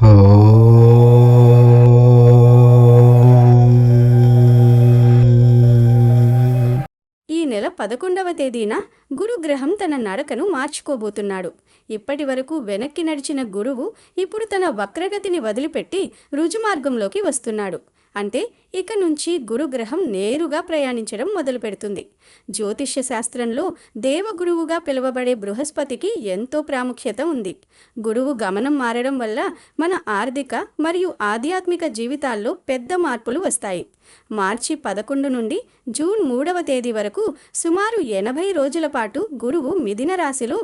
ఈ నెల 11వ తేదీన గురుగ్రహం తన నడకను మార్చుకోబోతున్నాడు. ఇప్పటి వరకు వెనక్కి నడిచిన గురువు ఇప్పుడు తన వక్రగతిని వదిలిపెట్టి రుజుమార్గంలోకి వస్తున్నాడు. అంటే ఇక నుంచి గురుగ్రహం నేరుగా ప్రయాణించడం మొదలు పెడుతుంది. జ్యోతిష్య శాస్త్రంలో దేవగురువుగా పిలువబడే బృహస్పతికి ఎంతో ప్రాముఖ్యత ఉంది. గురువు గమనం మారడం వల్ల మన ఆర్థిక మరియు ఆధ్యాత్మిక జీవితాల్లో పెద్ద మార్పులు వస్తాయి. మార్చి 11 నుండి జూన్ 3వ తేదీ వరకు సుమారు 80 రోజుల పాటు గురువు మిథున రాశిలో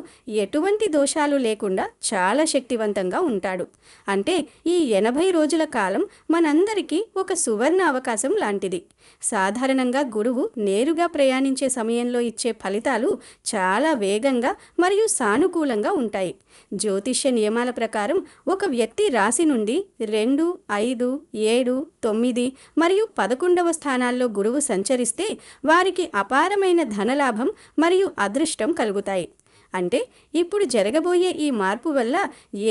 ఎటువంటి దోషాలు లేకుండా చాలా శక్తివంతంగా ఉంటాడు. అంటే ఈ 80 రోజుల కాలం మనందరికీ ఒక సువర్ణ అవకాశం లాంటిది. సాధారణంగా గురువు నేరుగా ప్రయాణించే సమయంలో ఇచ్చే ఫలితాలు చాలా వేగంగా మరియు సానుకూలంగా ఉంటాయి. జ్యోతిష్య నియమాల ప్రకారం ఒక వ్యక్తి రాశి నుండి 2, 5, 7, 9 మరియు 11వ స్థానాల్లో గురువు సంచరిస్తే వారికి అపారమైన ధనలాభం మరియు అదృష్టం కలుగుతాయి. అంటే ఇప్పుడు జరగబోయే ఈ మార్పు వల్ల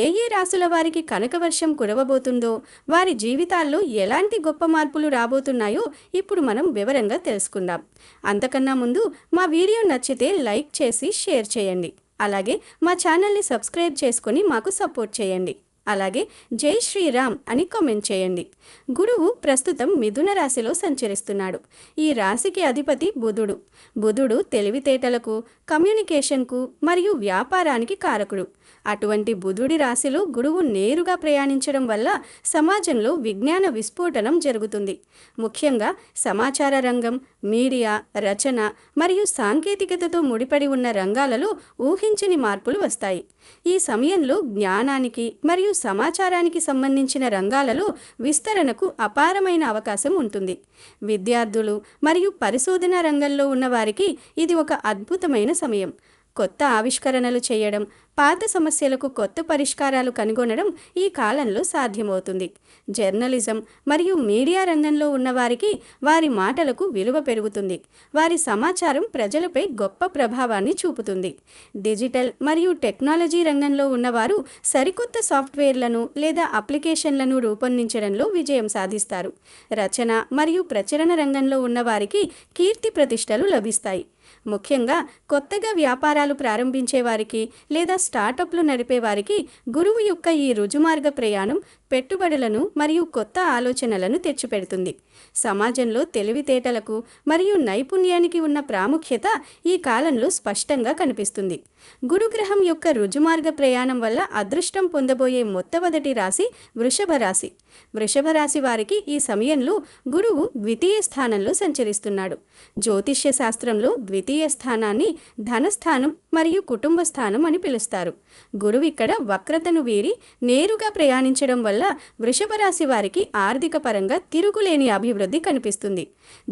ఏ ఏ రాశుల వారికి కనకవర్షం కురవబోతుందో, వారి జీవితాల్లో ఎలాంటి గొప్ప మార్పులు రాబోతున్నాయో ఇప్పుడు మనం వివరంగా తెలుసుకుందాం. అంతకన్నా ముందు మా వీడియో నచ్చితే లైక్ చేసి షేర్ చేయండి. అలాగే మా ఛానల్ని సబ్స్క్రైబ్ చేసుకొని మాకు సపోర్ట్ చేయండి. అలాగే జై శ్రీరామ్ అని కామెంట్ చేయండి. గురువు ప్రస్తుతం మిథున రాశిలో సంచరిస్తున్నాడు. ఈ రాశికి అధిపతి బుధుడు. బుధుడు తెలివితేటలకు, కమ్యూనికేషన్కు మరియు వ్యాపారానికి కారకుడు. అటువంటి బుధుడి రాశిలో గురువు నేరుగా ప్రయాణించడం వల్ల సమాజంలో విజ్ఞాన విస్ఫోటనం జరుగుతుంది. ముఖ్యంగా సమాచార రంగం, మీడియా, రచన మరియు సాంకేతికతతో ముడిపడి ఉన్న రంగాలలో ఊహించని మార్పులు వస్తాయి. ఈ సమయంలో జ్ఞానానికి మరియు సమాచారానికి సంబంధించిన రంగాలలో విస్తరణకు అపారమైన అవకాశం ఉంటుంది. విద్యార్థులు మరియు పరిశోధన రంగంలో ఉన్న వారికి ఇది ఒక అద్భుతమైన సమయం. కొత్త ఆవిష్కరణలు చేయడం, పాత సమస్యలకు కొత్త పరిష్కారాలు కనుగొనడం ఈ కాలంలో సాధ్యమవుతుంది. జర్నలిజం మరియు మీడియా రంగంలో ఉన్నవారికి వారి మాటలకు విలువ పెరుగుతుంది. వారి సమాచారం ప్రజలపై గొప్ప ప్రభావాన్ని చూపుతుంది. డిజిటల్ మరియు టెక్నాలజీ రంగంలో ఉన్నవారు సరికొత్త సాఫ్ట్వేర్లను లేదా అప్లికేషన్లను రూపొందించడంలో విజయం సాధిస్తారు. రచన మరియు ప్రచురణ రంగంలో ఉన్నవారికి కీర్తి ప్రతిష్టలు లభిస్తాయి. ముఖ్యంగా కొత్తగా వ్యాపారాలు ప్రారంభించే వారికి లేదా స్టార్టప్లు నడిపే వారికి గురువు యొక్క ఈ రుజుమార్గ ప్రయాణం పెట్టుబడులను మరియు కొత్త ఆలోచనలను తెచ్చిపెడుతుంది. సమాజంలో తెలివితేటలకు మరియు నైపుణ్యానికి ఉన్న ప్రాముఖ్యత ఈ కాలంలో స్పష్టంగా కనిపిస్తుంది. గురుగ్రహం యొక్క రుజుమార్గ ప్రయాణం వల్ల అదృష్టం పొందబోయే మొట్టమొదటి రాశి వృషభ రాశి. వృషభ రాశి వారికి ఈ సమయంలో గురువు ద్వితీయ స్థానంలో సంచరిస్తున్నాడు. జ్యోతిష్య శాస్త్రంలో ద్వితీయ స్థానాన్ని ధనస్థానం మరియు కుటుంబ స్థానం అని పిలుస్తారు. గురువు ఇక్కడ వక్రతను వీరి నేరుగా ప్రయాణించడం వల్ల వృషభ రాశి వారికి ఆర్థిక పరంగా తిరుగులేని అభివృద్ధి కనిపిస్తుంది.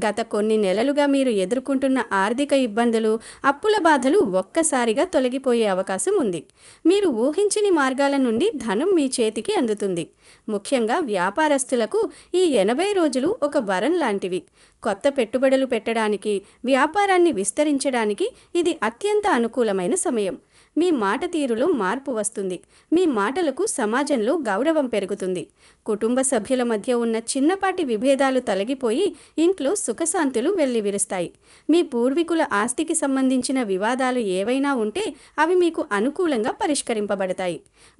గత కొన్ని నెలలుగా మీరు ఎదుర్కొంటున్న ఆర్థిక ఇబ్బందులు, అప్పుల బాధలు ఒక్కసారిగా తొలగిపోయే అవకాశం ఉంది. మీరు ఊహించని మార్గాల నుండి ధనం మీ చేతికి అందుతుంది. ముఖ్యంగా వ్యాపారస్తులకు ఈ 80 రోజులు ఒక వరం లాంటివి. కొత్త పెట్టుబడులు పెట్టడానికి, వ్యాపారాన్ని విస్తరించడానికి ఇది అత్యంత అనుకూలమైన సమయం. మీ మాట తీరులో మార్పు వస్తుంది. మీ మాటలకు సమాజంలో గౌరవం పెరుగుతుంది. కుటుంబ సభ్యుల మధ్య ఉన్న చిన్నపాటి విభేదాలు తొలగిపోయి ఇంట్లో సుఖశాంతులు వెల్లివిరుస్తాయి. మీ పూర్వీకుల ఆస్తికి సంబంధించిన వివాదాలు ఏవైనా ఉంటే అవి మీకు అనుకూలంగా పరిష్కరింపబడతాయి.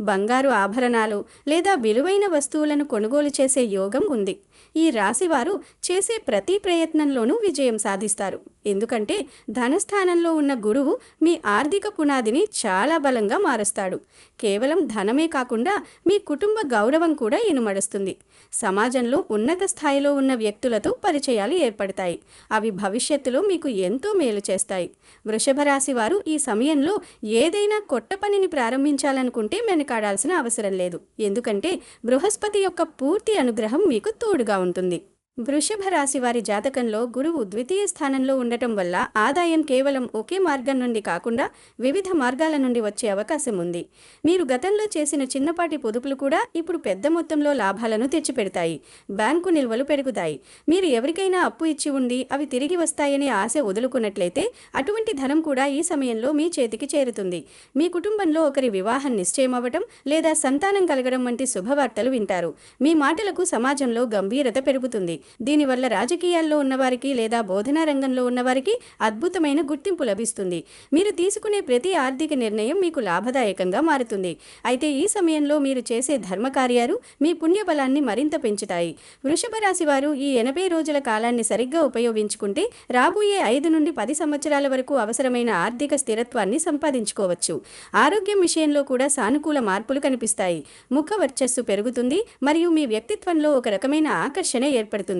బంగారు ఆభరణాలు లేదా విలువైన వస్తువులను కొనుగోలు చేసే యోగం ఉంది. ఈ రాశివారు చేసే ప్రతి ప్రయత్నంలోనూ విజయం సాధిస్తారు. ఎందుకంటే ధనస్థానంలో ఉన్న గురువు మీ ఆర్థిక పునాదిని చాలా బలంగా మారుస్తాడు. కేవలం ధనమే కాకుండా మీ కుటుంబ గౌరవం కూడా ఇనుమడుస్తుంది. సమాజంలో ఉన్నత స్థాయిలో ఉన్న వ్యక్తులతో పరిచయాలు ఏర్పడతాయి. అవి భవిష్యత్తులో మీకు ఎంతో మేలు చేస్తాయి. వృషభ రాశి వారు ఈ సమయంలో ఏదైనా కొత్త పనిని ప్రారంభించాలనుకుంటే వెనకాడాల్సిన అవసరం లేదు. ఎందుకంటే బృహస్పతి యొక్క పూర్తి అనుగ్రహం మీకు తోడుగా ఉంటుంది. వృషభ రాశి వారి జాతకంలో గురువు ద్వితీయ స్థానంలో ఉండటం వల్ల ఆదాయం కేవలం ఒకే మార్గం నుండి కాకుండా వివిధ మార్గాల నుండి వచ్చే అవకాశం ఉంది. మీరు గతంలో చేసిన చిన్నపాటి పొదుపులు కూడా ఇప్పుడు పెద్ద మొత్తంలో లాభాలను తెచ్చిపెడతాయి. బ్యాంకు నిల్వలు పెరుగుతాయి. మీరు ఎవరికైనా అప్పు ఇచ్చి ఉండి అవి తిరిగి వస్తాయనే ఆశ వదులుకున్నట్లయితే అటువంటి ధనం కూడా ఈ సమయంలో మీ చేతికి చేరుతుంది. మీ కుటుంబంలో ఒకరి వివాహం నిశ్చయమవ్వటం లేదా సంతానం కలగడం వంటి శుభవార్తలు వింటారు. మీ మాటలకు సమాజంలో గంభీరత పెరుగుతుంది. దీనివల్ల రాజకీయాల్లో ఉన్నవారికి లేదా బోధనా రంగంలో ఉన్నవారికి అద్భుతమైన గుర్తింపు లభిస్తుంది. మీరు తీసుకునే ప్రతి ఆర్థిక నిర్ణయం మీకు లాభదాయకంగా మారుతుంది. అయితే ఈ సమయంలో మీరు చేసే ధర్మకార్యాలు మీ పుణ్యబలాన్ని మరింత పెంచుతాయి. వృషభ రాశి వారు ఈ 80 రోజుల కాలాన్ని సరిగ్గా ఉపయోగించుకుంటే రాబోయే 5 నుండి 10 సంవత్సరాల వరకు అవసరమైన ఆర్థిక స్థిరత్వాన్ని సంపాదించుకోవచ్చు. ఆరోగ్యం విషయంలో కూడా సానుకూల మార్పులు కనిపిస్తాయి. ముఖ వర్చస్సు పెరుగుతుంది మరియు మీ వ్యక్తిత్వంలో ఒక రకమైన ఆకర్షణ ఏర్పడుతుంది.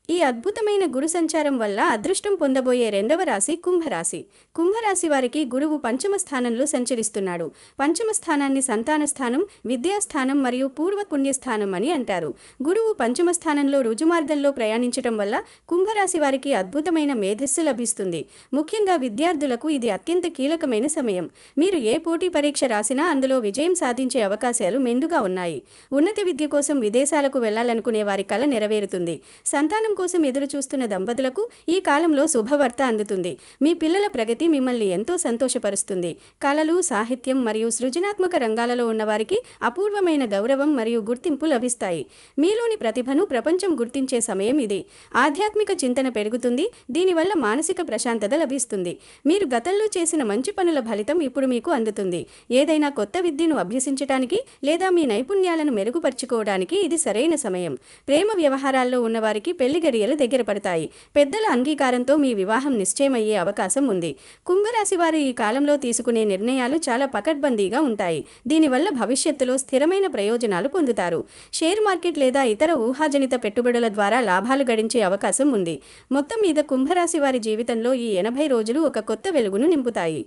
ఈ అద్భుతమైన గురు సంచారం వల్ల అదృష్టం పొందబోయే రెండవ రాశి కుంభరాశి. కుంభరాశి వారికి గురువు పంచమ స్థానంలో సంచరిస్తున్నాడు. పంచమ స్థానాన్ని సంతాన స్థానం, విద్యాస్థానం మరియు పూర్వ పుణ్యస్థానం అని అంటారు. గురువు పంచమ స్థానంలో రుజుమార్గంలో ప్రయాణించటం వల్ల కుంభరాశి వారికి అద్భుతమైన మేధస్సు లభిస్తుంది. ముఖ్యంగా విద్యార్థులకు ఇది అత్యంత కీలకమైన సమయం. మీరు ఏ పోటీ పరీక్ష రాసినా అందులో విజయం సాధించే అవకాశాలు మెండుగా ఉన్నాయి. ఉన్నత విద్య కోసం విదేశాలకు వెళ్లాలనుకునే వారి కల నెరవేరుతుంది. సంతానం కోసం ఎదురు చూస్తున్న దంపతులకు ఈ కాలంలో శుభవార్త అందుతుంది. మీ పిల్లల ప్రగతి మిమ్మల్ని ఎంతో సంతోషపరుస్తుంది. కళలు, సాహిత్యం మరియు సృజనాత్మక రంగాలలో ఉన్నవారికి అపూర్వమైన గౌరవం మరియు గుర్తింపు లభిస్తాయి. మీలోని ప్రతిభను ప్రపంచం గుర్తించే సమయం ఇది. ఆధ్యాత్మిక చింతన పెరుగుతుంది. దీనివల్ల మానసిక ప్రశాంతత లభిస్తుంది. మీరు గతంలో చేసిన మంచి పనుల ఫలితం ఇప్పుడు మీకు అందుతుంది. ఏదైనా కొత్త విద్యను అభ్యసించడానికి లేదా మీ నైపుణ్యాలను మెరుగుపరుచుకోవడానికి ఇది సరైన సమయం. ప్రేమ వ్యవహారాల్లో ఉన్నవారికి పెళ్లి గడియలు దగ్గర పడతాయి. పెద్దల అంగీకారంతో మీ వివాహం నిశ్చయమయ్యే అవకాశం ఉంది. కుంభరాశి వారు ఈ కాలంలో తీసుకునే నిర్ణయాలు చాలా పకడ్బందీగా ఉంటాయి. దీనివల్ల భవిష్యత్తులో స్థిరమైన ప్రయోజనాలు పొందుతారు. షేర్ మార్కెట్ లేదా ఇతర ఊహాజనిత పెట్టుబడుల ద్వారా లాభాలు గడించే అవకాశం ఉంది. మొత్తం మీద కుంభరాశి వారి జీవితంలో ఈ 80 రోజులు ఒక కొత్త వెలుగును నింపుతాయి.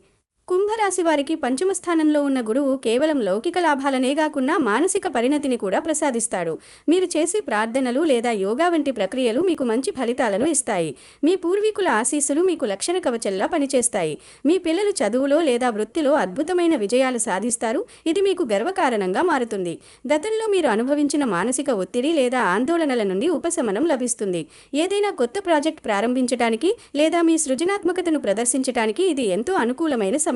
కుంభరాశి వారికి పంచమ స్థానంలో ఉన్న గురువు కేవలం లౌకిక లాభాలనే కాకుండా మానసిక పరిణతిని కూడా ప్రసాదిస్తాడు. మీరు చేసే ప్రార్థనలు లేదా యోగా వంటి ప్రక్రియలు మీకు మంచి ఫలితాలను ఇస్తాయి. మీ పూర్వీకుల ఆశీస్సులు మీకు లక్షణ కవచంలా పనిచేస్తాయి. మీ పిల్లలు చదువులో లేదా వృత్తిలో అద్భుతమైన విజయాలు సాధిస్తారు. ఇది మీకు గర్వకారణంగా మారుతుంది. గతంలో మీరు అనుభవించిన మానసిక ఒత్తిడి లేదా ఆందోళనల నుండి ఉపశమనం లభిస్తుంది. ఏదైనా కొత్త ప్రాజెక్ట్ ప్రారంభించడానికి లేదా మీ సృజనాత్మకతను ప్రదర్శించడానికి ఇది ఎంతో అనుకూలమైన సమయం.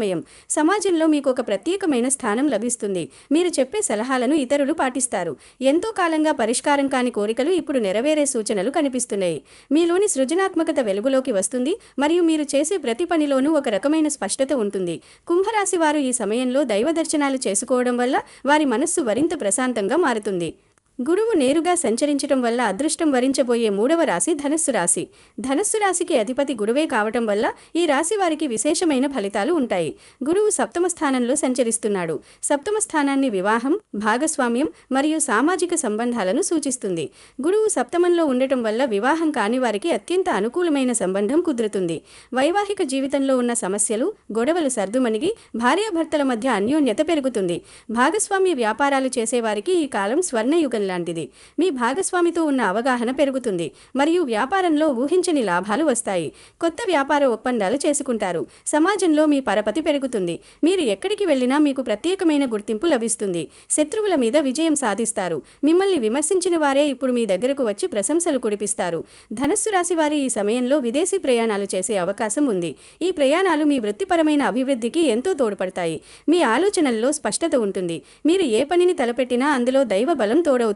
సమాజంలో మీకు ఒక ప్రత్యేకమైన స్థానం లభిస్తుంది. మీరు చెప్పే సలహాలను ఇతరులు పాటిస్తారు. ఎంతో కాలంగా పరిష్కారం కాని కోరికలు ఇప్పుడు నెరవేరే సూచనలు కనిపిస్తున్నాయి. మీలోని సృజనాత్మకత వెలుగులోకి వస్తుంది మరియు మీరు చేసే ప్రతి పనిలోనూ ఒక రకమైన స్పష్టత ఉంటుంది. కుంభరాశి వారు ఈ సమయంలో దైవ దర్శనాలు చేసుకోవడం వల్ల వారి మనస్సు మరింత ప్రశాంతంగా మారుతుంది. గురువు నేరుగా సంచరించడం వల్ల అదృష్టం వరించబోయే మూడవ రాశి ధనస్సు రాశి. ధనస్సు రాశికి అధిపతి గురువే కావటం వల్ల ఈ రాశి వారికి విశేషమైన ఫలితాలు ఉంటాయి. గురువు సప్తమ స్థానంలో సంచరిస్తున్నాడు. సప్తమ స్థానాన్ని వివాహం, భాగస్వామ్యం మరియు సామాజిక సంబంధాలను సూచిస్తుంది. గురువు సప్తమంలో ఉండటం వల్ల వివాహం కాని వారికి అత్యంత అనుకూలమైన సంబంధం కుదురుతుంది. వైవాహిక జీవితంలో ఉన్న సమస్యలు, గొడవలు సర్దుమణిగి భార్యాభర్తల మధ్య అన్యోన్యత పెరుగుతుంది. భాగస్వామ్య వ్యాపారాలు చేసేవారికి ఈ కాలం స్వర్ణయుగం లాంటిది. మీ భాగస్వామితో ఉన్న అవగాహన పెరుగుతుంది మరియు వ్యాపారంలో ఊహించని లాభాలు వస్తాయి. కొత్త వ్యాపార ఒప్పందాలు చేసుకుంటారు. సమాజంలో మీ పరపతి పెరుగుతుంది. మీరు ఎక్కడికి వెళ్ళినా మీకు ప్రత్యేకమైన గుర్తింపు లభిస్తుంది. శత్రువుల మీద విజయం సాధిస్తారు. మిమ్మల్ని విమర్శించిన వారే ఇప్పుడు మీ దగ్గరకు వచ్చి ప్రశంసలు కురిపిస్తారు. ధనస్సు రాశి వారి ఈ సమయంలో విదేశీ ప్రయాణాలు చేసే అవకాశం ఉంది. ఈ ప్రయాణాలు మీ వృత్తిపరమైన అభివృద్ధికి ఎంతో తోడ్పడతాయి. మీ ఆలోచనల్లో స్పష్టత ఉంటుంది. మీరు ఏ పనిని తలపెట్టినా అందులో దైవ బలం తోడవుతుంది.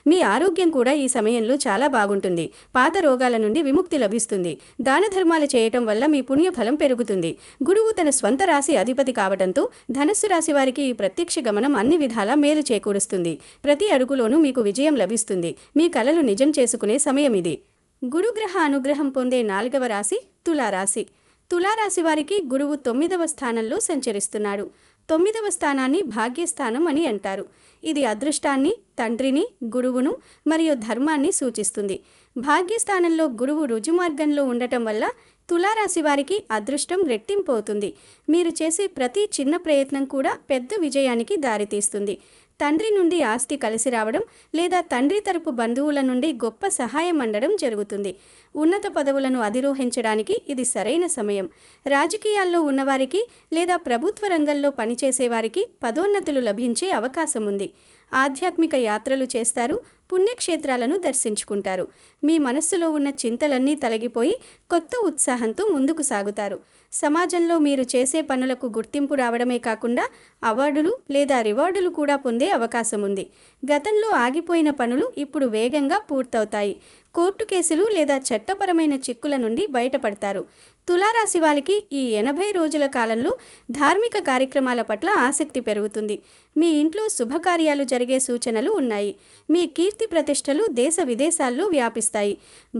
మీ ఆరోగ్యం కూడా ఈ సమయంలో చాలా బాగుంటుంది. పాత రోగాల నుండి విముక్తి లభిస్తుంది. దాన ధర్మాలు చేయటం వల్ల మీ పుణ్యఫలం పెరుగుతుంది. గురువు తన స్వంత రాశి అధిపతి కావడంతో ధనస్సు రాశి వారికి ఈ ప్రత్యక్ష గమనం అన్ని విధాలా మేలు చేకూరుస్తుంది. ప్రతి అడుగులోనూ మీకు విజయం లభిస్తుంది. మీ కలలు నిజం చేసుకునే సమయం ఇది. గురుగ్రహ అనుగ్రహం పొందే 4వ రాశి తులారాశి. తులారాశి వారికి గురువు 9వ స్థానంలో సంచరిస్తున్నాడు. 9వ స్థానాన్ని భాగ్యస్థానం అని అంటారు. ఇది అదృష్టాన్ని, తండ్రిని, గురువును మరియు ధర్మాన్ని సూచిస్తుంది. భాగ్యస్థానంలో గురువు రుజుమార్గంలో ఉండటం వల్ల తులారాశి వారికి అదృష్టం రెట్టింపు అవుతుంది. మీరు చేసే ప్రతి చిన్న ప్రయత్నం కూడా పెద్ద విజయానికి దారితీస్తుంది. తండ్రి నుండి ఆస్తి కలిసి రావడం లేదా తండ్రి తరపు బంధువుల నుండి గొప్ప సహాయం అందడం జరుగుతుంది. ఉన్నత పదవులను అధిరోహించడానికి ఇది సరైన సమయం. రాజకీయాల్లో ఉన్నవారికి లేదా ప్రభుత్వ రంగంలో పనిచేసేవారికి పదోన్నతులు లభించే అవకాశం ఉంది. ఆధ్యాత్మిక యాత్రలు చేస్తారు, పుణ్యక్షేత్రాలను దర్శించుకుంటారు. మీ మనస్సులో ఉన్న చింతలన్నీ తొలగిపోయి కొత్త ఉత్సాహంతో ముందుకు సాగుతారు. సమాజంలో మీరు చేసే పనులకు గుర్తింపు రావడమే కాకుండా అవార్డులు లేదా రివార్డులు కూడా పొందే అవకాశం ఉంది. గతంలో ఆగిపోయిన పనులు ఇప్పుడు వేగంగా పూర్తవుతాయి. కోర్టు కేసులు లేదా చట్టపరమైన చిక్కుల నుండి బయటపడతారు. తులారాశి వారికి ఈ 80 రోజుల కాలంలో ధార్మిక కార్యక్రమాల పట్ల ఆసక్తి పెరుగుతుంది. మీ ఇంట్లో శుభకార్యాలు జరిగే సూచనలు ఉన్నాయి. మీ కీర్తి ప్రతిష్టలు దేశ విదేశాల్లో వ్యాపిస్తాయి.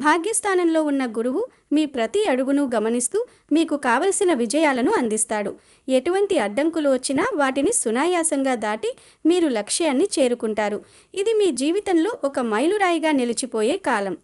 భాగ్యస్థానంలో ఉన్న గురువు మీ ప్రతి అడుగును గమనిస్తూ మీకు కావలసిన విజయాలను అందిస్తాడు. ఎటువంటి అడ్డంకులు వచ్చినా వాటిని సునాయాసంగా దాటి మీరు లక్ష్యాన్ని చేరుకుంటారు. ఇది మీ జీవితంలో ఒక మైలురాయిగా నిలిచిపోయే కాలం.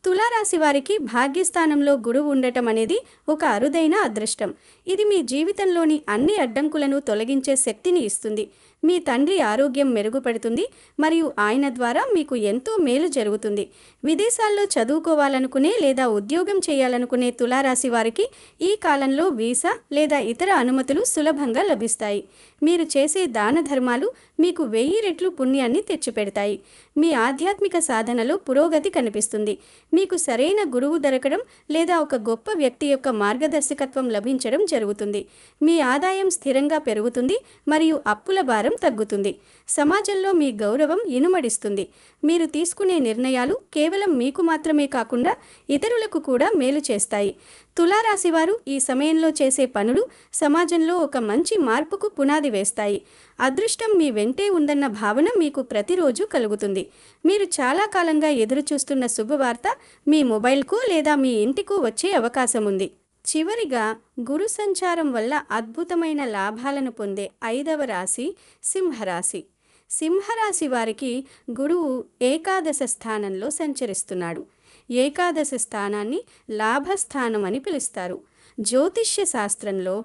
తులారాశి వారికి భాగ్యస్థానంలో గురువు ఉండటం అనేది ఒక అరుదైన అదృష్టం. ఇది మీ జీవితంలోని అన్ని అడ్డంకులను తొలగించే శక్తిని ఇస్తుంది. మీ తండ్రి ఆరోగ్యం మెరుగుపడుతుంది మరియు ఆయన ద్వారా మీకు ఎంతో మేలు జరుగుతుంది. విదేశాల్లో చదువుకోవాలనుకునే లేదా ఉద్యోగం చేయాలనుకునే తులారాశి వారికి ఈ కాలంలో వీసా లేదా ఇతర అనుమతులు సులభంగా లభిస్తాయి. మీరు చేసే దాన ధర్మాలు మీకు 1000 రెట్లు పుణ్యాన్ని తెచ్చిపెడతాయి. మీ ఆధ్యాత్మిక సాధనలో పురోగతి కనిపిస్తుంది. మీకు సరైన గురువు దొరకడం లేదా ఒక గొప్ప వ్యక్తి యొక్క మార్గదర్శకత్వం లభించడం జరుగుతుంది. మీ ఆదాయం స్థిరంగా పెరుగుతుంది మరియు అప్పుల భారం తగ్గుతుంది. సమాజంలో మీ గౌరవం ఇనుమడిస్తుంది. మీరు తీసుకునే నిర్ణయాలు కేవలం మీకు మాత్రమే కాకుండా ఇతరులకు కూడా మేలు చేస్తాయి. తులారాశి వారు ఈ సమయంలో చేసే పనులు సమాజంలో ఒక మంచి మార్పుకు పునాది వేస్తాయి. అదృష్టం మీ వెంటే ఉందన్న భావన మీకు ప్రతిరోజు కలుగుతుంది. మీరు చాలా కాలంగా ఎదురుచూస్తున్న శుభవార్త మీ మొబైల్కు లేదా మీ ఇంటికి వచ్చే అవకాశం ఉంది. చివరిగా గురు సంచారం వల్ల అద్భుతమైన లాభాలను పొందే 5వ రాశి సింహరాశి. సింహరాశి వారికి గురువు ఏకాదశ స్థానంలో సంచరిస్తున్నాడు. ఏకాదశ స్థానాన్ని లాభస్థానం అని పిలుస్తారు. జ్యోతిష్య శాస్త్రంలో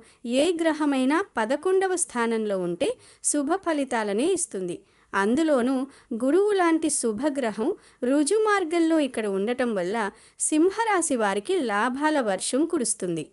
ఏ గ్రహమైనా 11వ స్థానంలో ఉంటే శుభ ఫలితాలనే ఇస్తుంది. అందులోనూ గురువు లాంటి శుభగ్రహం రుజుమార్గంలో ఇక్కడ ఉండటం వల్ల సింహరాశి వారికి లాభాల వర్షం కురుస్తుంది.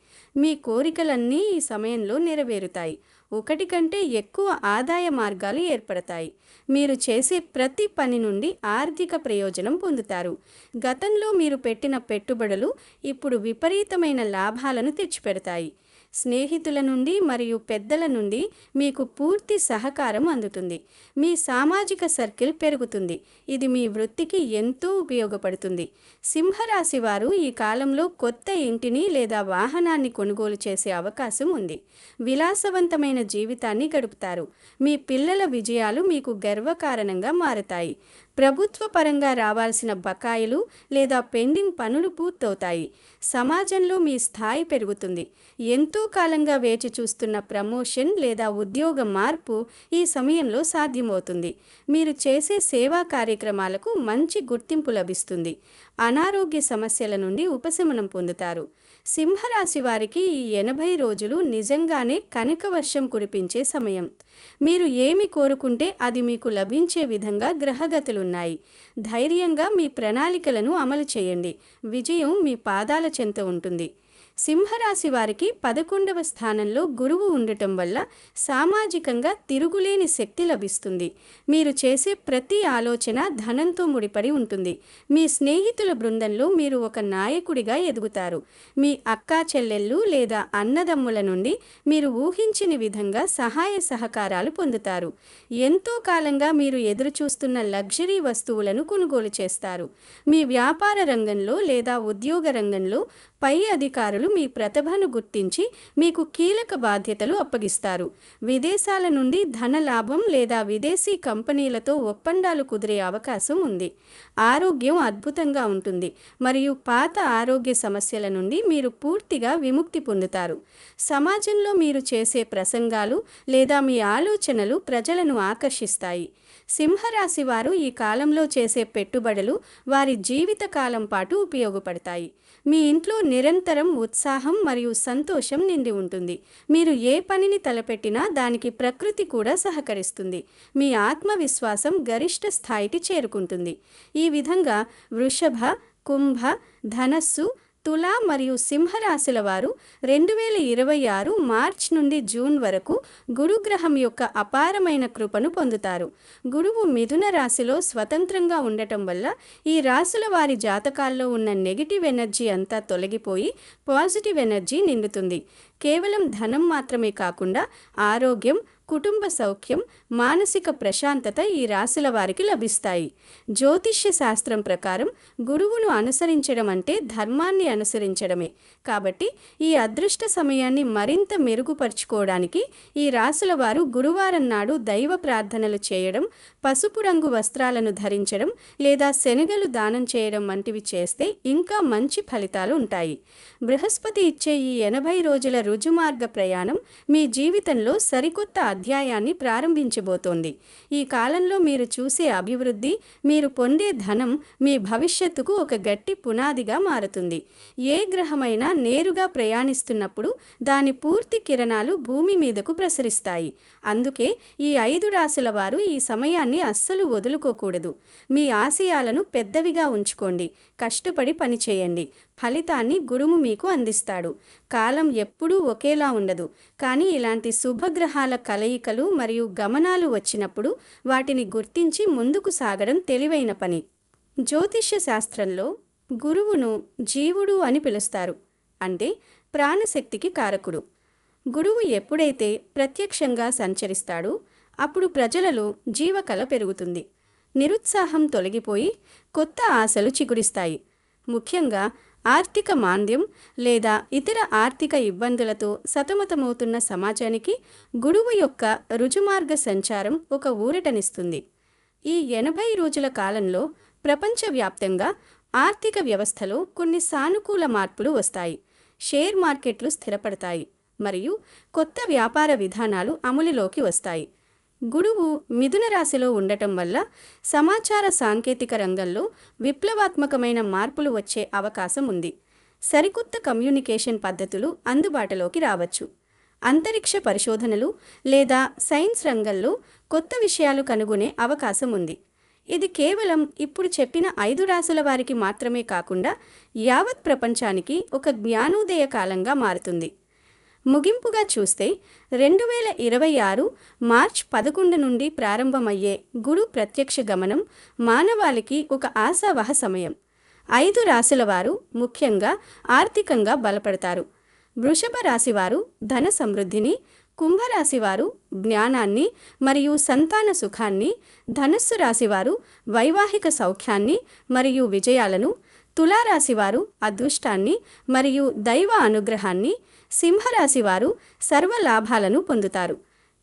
మీ కోరికలన్నీ ఈ సమయంలో నెరవేరుతాయి. ఒకటి కంటే ఎక్కువ ఆదాయ మార్గాలు ఏర్పడతాయి. మీరు చేసే ప్రతి పని నుండి ఆర్థిక ప్రయోజనం పొందుతారు. గతంలో మీరు పెట్టిన పెట్టుబడులు ఇప్పుడు విపరీతమైన లాభాలను తెచ్చిపెడతాయి. స్నేహితుల నుండి మరియు పెద్దల నుండి మీకు పూర్తి సహకారం అందుతుంది. మీ సామాజిక సర్కిల్ పెరుగుతుంది. ఇది మీ వృత్తికి ఎంతో ఉపయోగపడుతుంది. సింహరాశి వారు ఈ కాలంలో కొత్త ఇంటిని లేదా వాహనాన్ని కొనుగోలు చేసే అవకాశం ఉంది. విలాసవంతమైన జీవితాన్ని గడుపుతారు. మీ పిల్లల విజయాలు మీకు గర్వకారణంగా మారతాయి. ప్రభుత్వ పరంగా రావాల్సిన బకాయిలు లేదా పెండింగ్ పనులు పూర్తవుతాయి. సమాజంలో మీ స్థాయి పెరుగుతుంది. ఎంతో కాలంగా వేచి చూస్తున్న ప్రమోషన్ లేదా ఉద్యోగ మార్పు ఈ సమయంలో సాధ్యమవుతుంది. మీరు చేసే సేవా కార్యక్రమాలకు మంచి గుర్తింపు లభిస్తుంది. అనారోగ్య సమస్యల నుండి ఉపశమనం పొందుతారు. సింహరాశి వారికి ఈ 80 రోజులు నిజంగానే కనక వర్షం కురిపించే సమయం. మీరు ఏమి కోరుకుంటే అది మీకు లభించే విధంగా గ్రహగతులున్నాయి. ధైర్యంగా మీ ప్రణాళికలను అమలు చేయండి. విజయం మీ పాదాల చెంత ఉంటుంది. సింహరాశి వారికి 11వ స్థానంలో గురువు ఉండటం వల్ల సామాజికంగా తిరుగులేని శక్తి లభిస్తుంది. మీరు చేసే ప్రతి ఆలోచన ధనంతో ముడిపడి ఉంటుంది. మీ స్నేహితుల బృందంలో మీరు ఒక నాయకుడిగా ఎదుగుతారు. మీ అక్కా చెల్లెళ్ళు లేదా అన్నదమ్ముల నుండి మీరు ఊహించని విధంగా సహాయ సహకారాలు పొందుతారు. ఎంతో కాలంగా మీరు ఎదురుచూస్తున్న లగ్జరీ వస్తువులను కొనుగోలు చేస్తారు. మీ వ్యాపార రంగంలో లేదా ఉద్యోగ రంగంలో పై అధికారులు మీ ప్రతిభను గుర్తించి మీకు కీలక బాధ్యతలు అప్పగిస్తారు. విదేశాల నుండి ధన లాభం లేదా విదేశీ కంపెనీలతో ఒప్పందాలు కుదిరే అవకాశం ఉంది. ఆరోగ్యం అద్భుతంగా ఉంటుంది మరియు పాత ఆరోగ్య సమస్యల నుండి మీరు పూర్తిగా విముక్తి పొందుతారు. సమాజంలో మీరు చేసే ప్రసంగాలు లేదా మీ ఆలోచనలు ప్రజలను ఆకర్షిస్తాయి. సింహరాశి వారు ఈ కాలంలో చేసే పెట్టుబడులు వారి జీవిత కాలం పాటు ఉపయోగపడతాయి. మీ ఇంట్లో నిరంతరం ఉత్సాహం మరియు సంతోషం నిండి ఉంటుంది. మీరు ఏ పనిని తలపెట్టినా దానికి ప్రకృతి కూడా సహకరిస్తుంది. మీ ఆత్మవిశ్వాసం గరిష్ట స్థాయికి చేరుకుంటుంది. ఈ విధంగా వృషభ, కుంభ, ధనస్సు, తుల మరియు సింహరాశుల వారు 2026 మార్చ్ నుండి జూన్ వరకు గురుగ్రహం యొక్క అపారమైన కృపను పొందుతారు. గురువు మిథున రాశిలో స్వతంత్రంగా ఉండటం వల్ల ఈ రాశుల వారి జాతకాల్లో ఉన్న నెగిటివ్ ఎనర్జీ అంతా తొలగిపోయి పాజిటివ్ ఎనర్జీ నిండుతుంది. కేవలం ధనం మాత్రమే కాకుండా ఆరోగ్యం, కుటుంబ సౌఖ్యం, మానసిక ప్రశాంతత ఈ రాశుల వారికి లభిస్తాయి. జ్యోతిష్య శాస్త్రం ప్రకారం గురువును అనుసరించడం అంటే ధర్మాన్ని అనుసరించడమే. కాబట్టి ఈ అదృష్ట సమయాన్ని మరింత మెరుగుపరుచుకోవడానికి ఈ రాశుల వారు గురువారం నాడు దైవ ప్రార్థనలు చేయడం, పసుపు రంగు వస్త్రాలను ధరించడం లేదా శనగలు దానం చేయడం వంటివి చేస్తే ఇంకా మంచి ఫలితాలు ఉంటాయి. బృహస్పతి ఇచ్చే ఈ 80 రోజుల రుజుమార్గ ప్రయాణం మీ జీవితంలో సరికొత్త అధ్యాయాన్ని ప్రారంభించబోతోంది. ఈ కాలంలో మీరు చూసే అభివృద్ధి, మీరు పొందే ధనం మీ భవిష్యత్తుకు ఒక గట్టి పునాదిగా మారుతుంది. ఏ గ్రహమైనా నేరుగా ప్రయాణిస్తున్నప్పుడు దాని పూర్తి కిరణాలు భూమి మీదకు ప్రసరిస్తాయి. అందుకే ఈ 5 రాశుల వారు ఈ సమయాన్ని అస్సలు వదులుకోకూడదు. మీ ఆశయాలను పెద్దవిగా ఉంచుకోండి, కష్టపడి పనిచేయండి. ఫలితాన్ని గురువు మీకు అందిస్తాడు. కాలం ఎప్పుడూ ఒకేలా ఉండదు, కానీ ఇలాంటి శుభగ్రహాల కలయికలు మరియు గమనాలు వచ్చినప్పుడు వాటిని గుర్తించి ముందుకు సాగడం తెలివైన పని. జ్యోతిష్య శాస్త్రంలో గురువును జీవుడు అని పిలుస్తారు, అంటే ప్రాణశక్తికి కారకుడు. గురువు ఎప్పుడైతే ప్రత్యక్షంగా సంచరిస్తాడో అప్పుడు ప్రజలలో జీవకళ పెరుగుతుంది. నిరుత్సాహం తొలగిపోయి కొత్త ఆశలు చిగురిస్తాయి. ముఖ్యంగా ఆర్థిక మాంద్యం లేదా ఇతర ఆర్థిక ఇబ్బందులతో సతమతమవుతున్న సమాజానికి గురువు యొక్క రుజుమార్గ సంచారం ఒక ఊరటనిస్తుంది. ఈ 80 రోజుల కాలంలో ప్రపంచవ్యాప్తంగా ఆర్థిక వ్యవస్థలో కొన్ని సానుకూల మార్పులు వస్తాయి. షేర్ మార్కెట్లు స్థిరపడతాయి మరియు కొత్త వ్యాపార విధానాలు అమలులోకి వస్తాయి. గురువు మిథున రాశిలో ఉండటం వల్ల సమాచార సాంకేతిక రంగంలో విప్లవాత్మకమైన మార్పులు వచ్చే అవకాశం ఉంది. సరికొత్త కమ్యూనికేషన్ పద్ధతులు అందుబాటులోకి రావచ్చు. అంతరిక్ష పరిశోధనలు లేదా సైన్స్ రంగంలో కొత్త విషయాలు కనుగొనే అవకాశం ఉంది. ఇది కేవలం ఇప్పుడు చెప్పిన 5 రాశుల వారికి మాత్రమే కాకుండా యావత్ ప్రపంచానికి ఒక జ్ఞానోదయ కాలంగా మారుతుంది. ముగింపుగా చూస్తే 2026 మార్చ్ 11 నుండి ప్రారంభమయ్యే గురు ప్రత్యక్ష గమనం మానవాళికి ఒక ఆశావహ సమయం. 5 రాశుల వారు ముఖ్యంగా ఆర్థికంగా బలపడతారు. వృషభ రాశివారు ధన సమృద్ధిని, కుంభరాశివారు జ్ఞానాన్ని మరియు సంతాన సుఖాన్ని, ధనస్సు రాశివారు వైవాహిక సౌఖ్యాన్ని మరియు విజయాలను, తులారాశివారు అదృష్టాన్ని మరియు దైవ అనుగ్రహాన్ని, సింహరాశివారు సర్వలాభాలను పొందుతారు.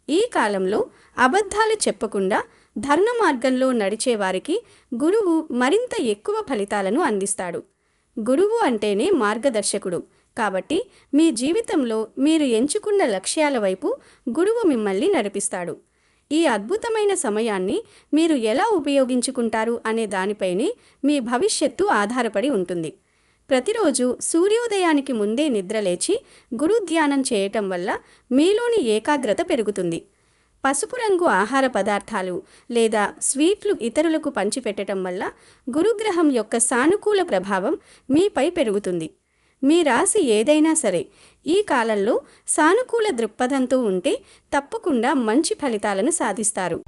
ఈ కాలంలో అబద్ధాలు చెప్పకుండా ధర్మ మార్గంలో నడిచేవారికి గురువు మరింత ఎక్కువ ఫలితాలను అందిస్తాడు. గురువు అంటేనే మార్గదర్శకుడు. కాబట్టి మీ జీవితంలో మీరు ఎంచుకున్న లక్ష్యాల వైపు గురువు మిమ్మల్ని నడిపిస్తాడు. ఈ అద్భుతమైన సమయాన్ని మీరు ఎలా ఉపయోగించుకుంటారు అనే దానిపైనే మీ భవిష్యత్తు ఆధారపడి ఉంటుంది. ప్రతిరోజు సూర్యోదయానికి ముందే నిద్రలేచి గురు ధ్యానం చేయటం వల్ల మీలోని ఏకాగ్రత పెరుగుతుంది. పసుపు రంగు ఆహార పదార్థాలు లేదా స్వీట్లు ఇతరులకు పంచిపెట్టడం వల్ల గురుగ్రహం యొక్క సానుకూల ప్రభావం మీపై పెరుగుతుంది. మీ రాశి ఏదైనా సరే ఈ కాలంలో సానుకూల దృక్పథంతో ఉంటే తప్పకుండా మంచి ఫలితాలను సాధిస్తారు.